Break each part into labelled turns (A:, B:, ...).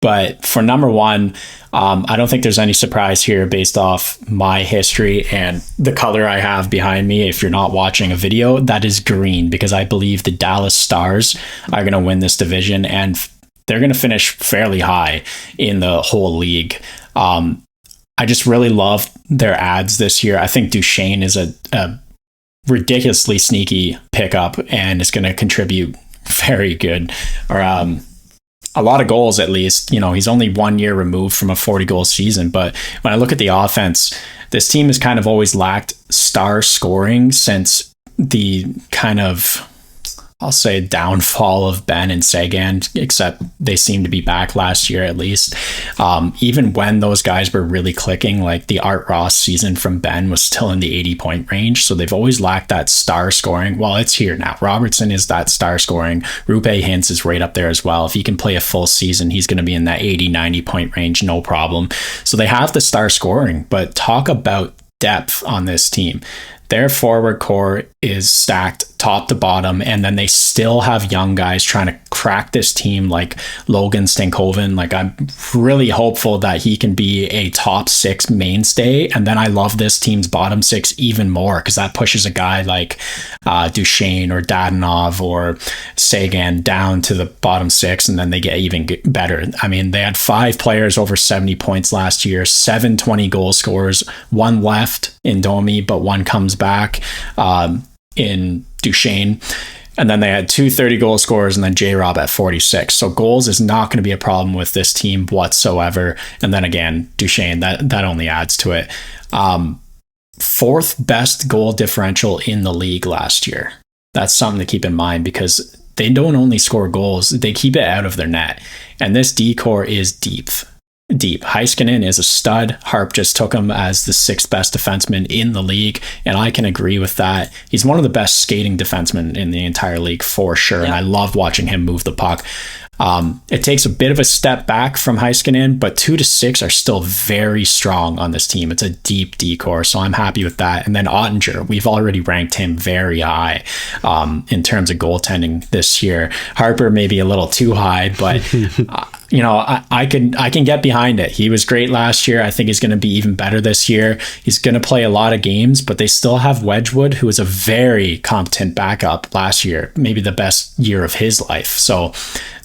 A: But for number one, I don't think there's any surprise here based off my history and the color I have behind me. If you're not watching a video, that is green, because I believe the Dallas Stars are going to win this division, and they're going to finish fairly high in the whole league. I just really love their ads this year. I think Duchesne is a ridiculously sneaky pickup and is going to contribute very good, or a lot of goals at least. You know, he's only 1 year removed from a 40-goal season, but when I look at the offense, this team has kind of always lacked star scoring since the kind of, I'll say, downfall of Benn and Seguin, except they seem to be back last year at least. Even when those guys were really clicking, like the Art Ross season from Benn was still in the 80-point range. So they've always lacked that star scoring. Well, it's here now. Robertson is that star scoring. Roope Hintz is right up there as well. If he can play a full season, he's going to be in that 80-90-point range, no problem. So they have the star scoring, but talk about depth on this team. Their forward core is stacked top to bottom, and then they still have young guys trying to crack this team like Logan Stankoven. Like, I'm really hopeful that he can be a top 6 mainstay, and then I love this team's bottom 6 even more, because that pushes a guy like Duchesne or Dadonov or Seguin down to the bottom 6, and then they get even better. I mean, they had 5 players over 70 points last year, 7 20-goal scorers, 1 left in Domi, but 1 comes back in Duchesne. And then they had 2 30-goal scorers and then J-Rob at 46. So goals is not going to be a problem with this team whatsoever. And then again, Duchesne, that only adds to it. 4th best goal differential in the league last year. That's something to keep in mind, because they don't only score goals, they keep it out of their net. And this D-core is deep. Heiskanen is a stud. Harp just took him as the 6th best defenseman in the league, and I can agree with that. He's one of the best skating defensemen in the entire league for sure, and I love watching him move the puck. It takes a bit of a step back from Heiskanen, but 2 to 6 are still very strong on this team. It's a deep D-core, so I'm happy with that. And then Ottinger, we've already ranked him very high in terms of goaltending this year. Harper maybe a little too high, but you know, I can get behind it. He was great last year. I think he's going to be even better this year. He's going to play a lot of games, but they still have Wedgwood, who was a very competent backup last year, maybe the best year of his life. So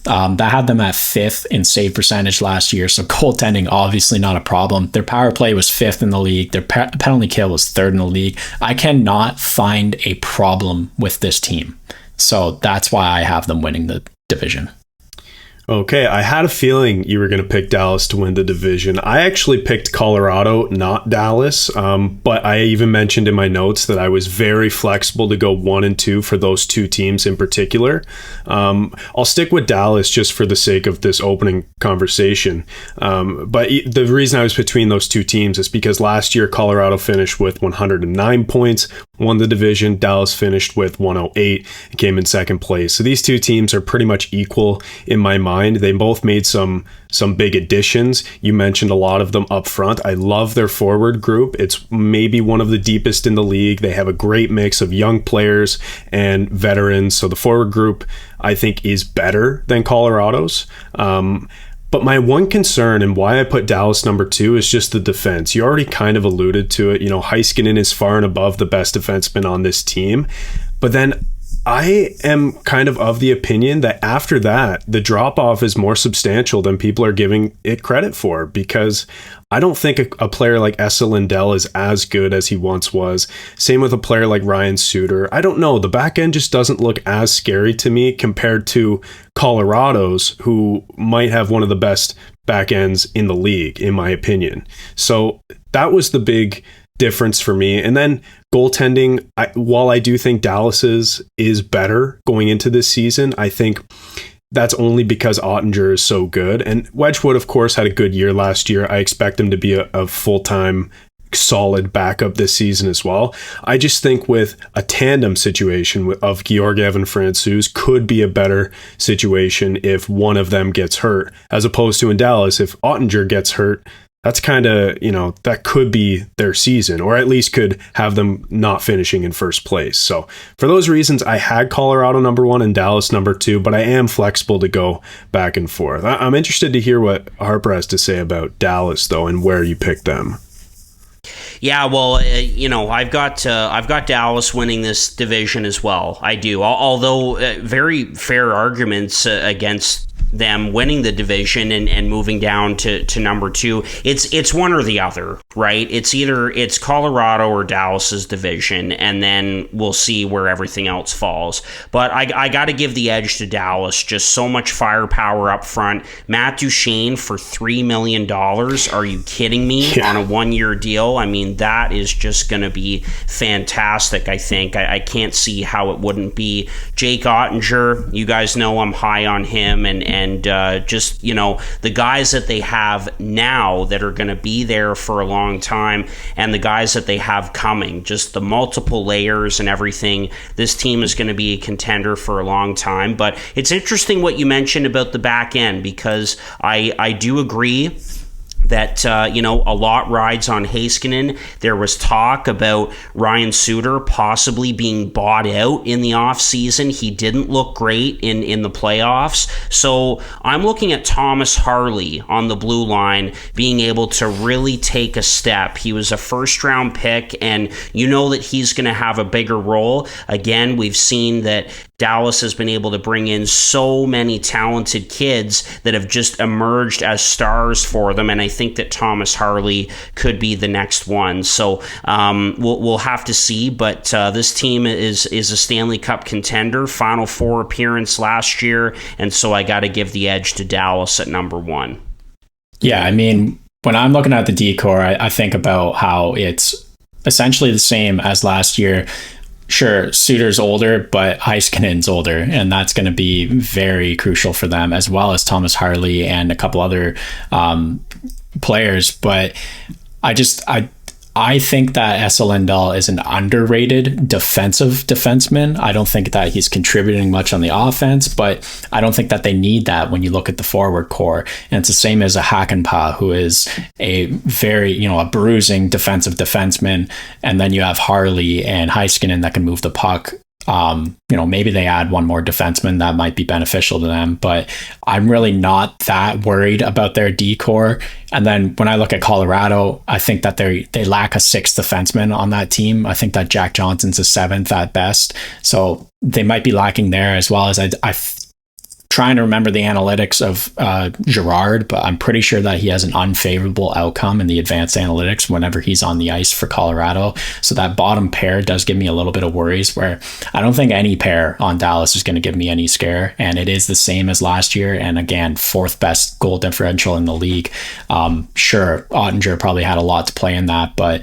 A: that had them at 5th in save percentage last year. So goaltending, obviously not a problem. Their power play was 5th in the league. Their penalty kill was 3rd in the league. I cannot find a problem with this team. So that's why I have them winning the division.
B: Okay, I had a feeling you were going to pick Dallas to win the division. I actually picked Colorado, not Dallas, but I even mentioned in my notes that I was very flexible to go 1 and 2 for those 2 teams in particular. I'll stick with Dallas just for the sake of this opening conversation. But the reason I was between those 2 teams is because last year Colorado finished with 109 points, won the division. Dallas finished with 108 and came in 2nd place. So these 2 teams are pretty much equal in my mind. They both made some big additions. You mentioned a lot of them up front. I love their forward group. It's maybe one of the deepest in the league. They have a great mix of young players and veterans. So the forward group, I think, is better than Colorado's. But my one concern and why I put Dallas number 2 is just the defense. You already kind of alluded to it. You know, Heiskanen is far and above the best defenseman on this team. But then I am kind of the opinion that after that, the drop-off is more substantial than people are giving it credit for, because I don't think a player like Esa Lindell is as good as he once was. Same with a player like Ryan Suter. I don't know. The back end just doesn't look as scary to me compared to Colorado's, who might have one of the best back ends in the league, in my opinion. So that was the big difference for me. And then goaltending, while I do think Dallas's is better going into this season, I think that's only because Ottinger is so good. And Wedgwood, of course, had a good year last year. I expect him to be a full-time solid backup this season as well. I just think with a tandem situation of Georgiev and Francouz could be a better situation if one of them gets hurt, as opposed to in Dallas, if Ottinger gets hurt, that's kind of, that could be their season, or at least could have them not finishing in first place. So for those reasons, I had Colorado number 1 and Dallas number 2, but I am flexible to go back and forth. I'm interested to hear what Harper has to say about Dallas, though, and where you picked them.
C: Yeah, well, I've got Dallas winning this division as well. I do, although very fair arguments against them winning the division and moving down to number 2. It's one or the other, right? It's Colorado or Dallas's division, and then we'll see where everything else falls. But I got to give the edge to Dallas. Just so much firepower up front. Matt Duchene for $3 million. Are you kidding me? Yeah. On a 1-year deal? I mean, that is just going to be fantastic, I think. I can't see how it wouldn't be. Jake Ottinger, you guys know I'm high on him, and just, the guys that they have now that are going to be there for a long time, and the guys that they have coming, just the multiple layers and everything. This team is going to be a contender for a long time. But it's interesting what you mentioned about the back end, because I do agree that, a lot rides on Heiskanen. There was talk about Ryan Suter possibly being bought out in the offseason. He didn't look great in the playoffs. So I'm looking at Thomas Harley on the blue line being able to really take a step. He was a first-round pick, and that he's going to have a bigger role. Again, we've seen that Dallas has been able to bring in so many talented kids that have just emerged as stars for them, and I think that Thomas Harley could be the next one. So we'll have to see, but this team is a Stanley Cup contender, Final Four appearance last year, and so I got to give the edge to Dallas at number 1.
A: Yeah, I mean, when I'm looking at the decor, I think about how it's essentially the same as last year. Sure, Suter's older, but Heiskanen's older, and that's going to be very crucial for them, as well as Thomas Harley and a couple other players. But I think that Esa Lindell is an underrated defensive defenseman. I don't think that he's contributing much on the offense, but I don't think that they need that when you look at the forward core. And it's the same as a Hakanpää, who is a very, a bruising defensive defenseman. And then you have Harley and Heiskanen that can move the puck. Maybe they add one more defenseman that might be beneficial to them, but I'm really not that worried about their D-core. And then when I look at Colorado, I think that they lack a 6th defenseman on that team. I think that Jack Johnson's a 7th at best. So they might be lacking there, as well as I trying to remember the analytics of Girard, but I'm pretty sure that he has an unfavorable outcome in the advanced analytics whenever he's on the ice for Colorado. So that bottom pair does give me a little bit of worries, where I don't think any pair on Dallas is going to give me any scare. And it is the same as last year. And again, 4th best goal differential in the league. Sure, Ottinger probably had a lot to play in that, but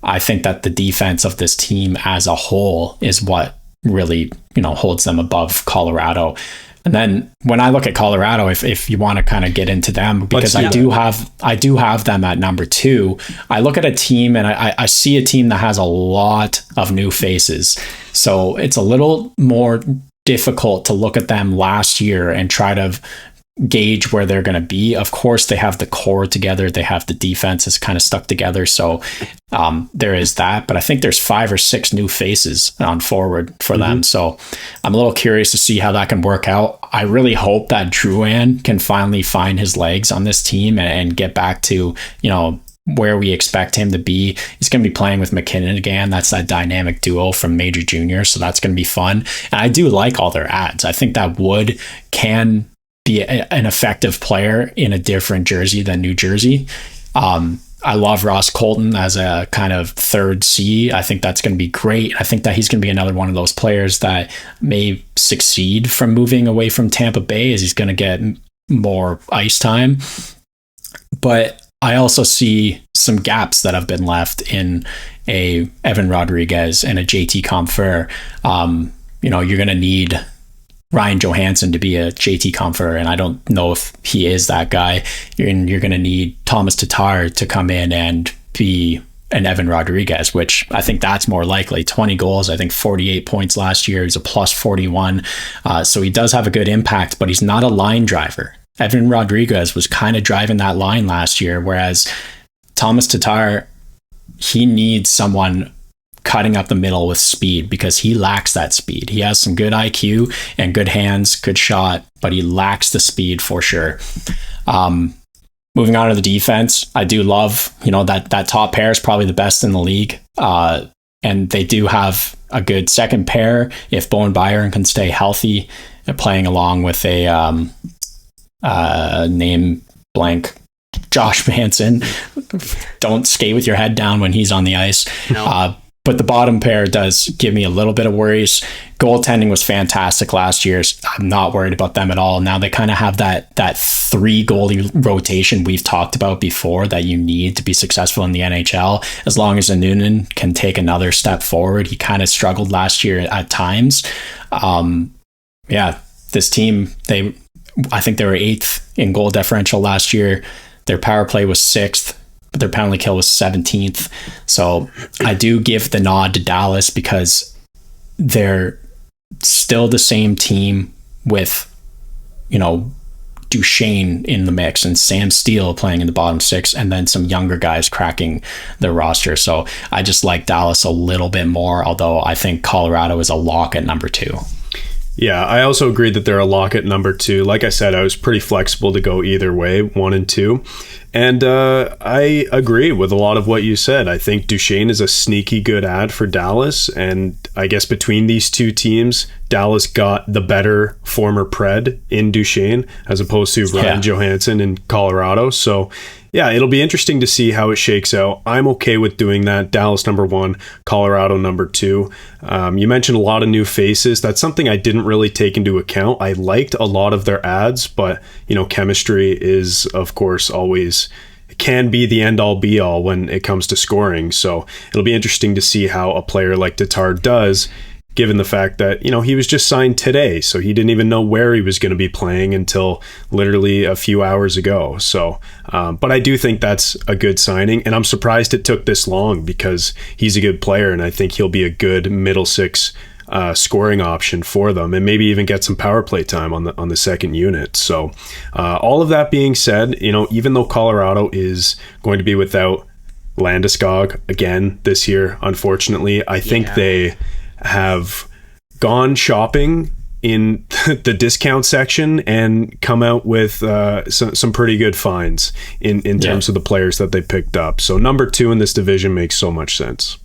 A: I think that the defense of this team as a whole is what really, holds them above Colorado. And then when I look at Colorado, if you want to kind of get into them, because I do have them at number 2, I look at a team and I see a team that has a lot of new faces. So it's a little more difficult to look at them last year and try to gauge where they're going to be. Of course, they have the core together. They have the defense is kind of stuck together. So there is that. But I think there's 5 or 6 new faces on forward for them. So I'm a little curious to see how that can work out. I really hope that Drouin can finally find his legs on this team and get back to, where we expect him to be. He's going to be playing with McKinnon again. That's that dynamic duo from Major Junior. So that's going to be fun. And I do like all their ads. I think that Wood can be an effective player in a different jersey than New Jersey. I love Ross Colton as a kind of third C. I think that's going to be great. I think that he's going to be another one of those players that may succeed from moving away from Tampa Bay, as he's going to get more ice time. But I also see some gaps that have been left in a Evan Rodriguez and a JT Compher. You're going to need Ryan Johansson to be a JT Compher, and I don't know if he is that guy. You're going to need Thomas Tatar to come in and be an Evan Rodriguez, which I think that's more likely. 20 goals, I think 48 points last year. He's a plus 41. So he does have a good impact, but he's not a line driver. Evan Rodriguez was kind of driving that line last year, whereas Thomas Tatar, he needs someone cutting up the middle with speed because he lacks that speed. He has some good IQ and good hands, good shot, but he lacks the speed for sure. Moving on to the defense, I do love, that top pair is probably the best in the league. And they do have a good second pair if Bowen Byron can stay healthy, playing along with a name blank Josh Manson. Don't skate with your head down when he's on the ice. No. But the bottom pair does give me a little bit of worries. Goaltending was fantastic last year. I'm not worried about them at all. Now they kind of have that 3 goalie rotation we've talked about before that you need to be successful in the NHL. As long as Noonan can take another step forward, he kind of struggled last year at times. This team, I think they were 8th in goal differential last year. Their power play was 6th. But their penalty kill was 17th. So I do give the nod to Dallas because they're still the same team with, Duchesne in the mix and Sam Steele playing in the bottom 6 and then some younger guys cracking the roster. So I just like Dallas a little bit more, although I think Colorado is a lock at number 2.
B: Yeah, I also agree that they're a lock at number 2. Like I said, I was pretty flexible to go either way, 1 and 2. And I agree with a lot of what you said. I think Duchesne is a sneaky good ad for Dallas. And I guess between these two teams, Dallas got the better former Pred in Duchesne as opposed to Ryan Johansson in Colorado. So yeah, it'll be interesting to see how it shakes out. I'm okay with doing that. Dallas number 1, Colorado number 2. You mentioned a lot of new faces. That's something I didn't really take into account. I liked a lot of their ads, but chemistry is, of course, always can be the end all be all when it comes to scoring. So it'll be interesting to see how a player like Tatar does, given the fact that, he was just signed today. So he didn't even know where he was going to be playing until literally a few hours ago. So, but I do think that's a good signing. And I'm surprised it took this long because he's a good player. And I think he'll be a good middle 6 scoring option for them and maybe even get some power play time on the second unit. So all of that being said, even though Colorado is going to be without Landeskog again this year, unfortunately, I think they have gone shopping in the discount section and come out with some pretty good finds in terms of the players that they picked up. So number 2 in this division makes so much sense.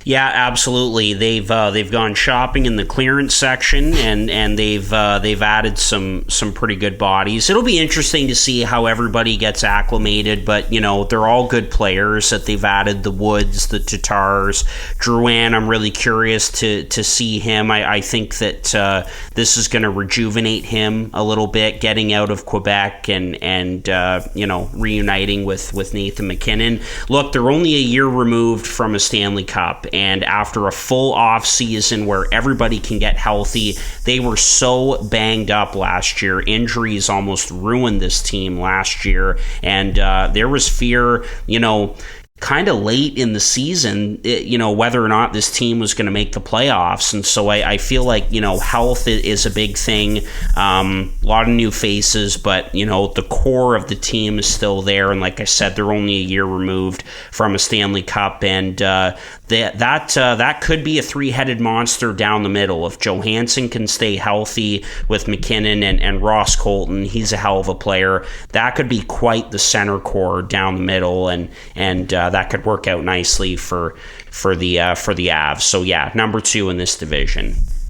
C: Yeah, absolutely. They've gone shopping in the clearance section, and they've added some pretty good bodies. It'll be interesting to see how everybody gets acclimated, but they're all good players that they've added. The Woods, the Tatars, Drouin. I'm really curious to see him. I think that this is going to rejuvenate him a little bit, getting out of Quebec and reuniting with Nathan MacKinnon. Look, they're only a year removed from a Stanley Cup. And after a full off season where everybody can get healthy, they were so banged up last year. Injuries almost ruined this team last year. And there was fear, kind of late in the season, whether or not this team was going to make the playoffs. And so I feel like, health is a big thing. A lot of new faces, but, the core of the team is still there. And like I said, they're only a year removed from a Stanley Cup. And that could be a 3-headed monster down the middle. If Johansson can stay healthy with MacKinnon and Ross Colton, he's a hell of a player. That could be quite the center core down the middle, and that could work out nicely for the Avs. So yeah, number 2 in this division.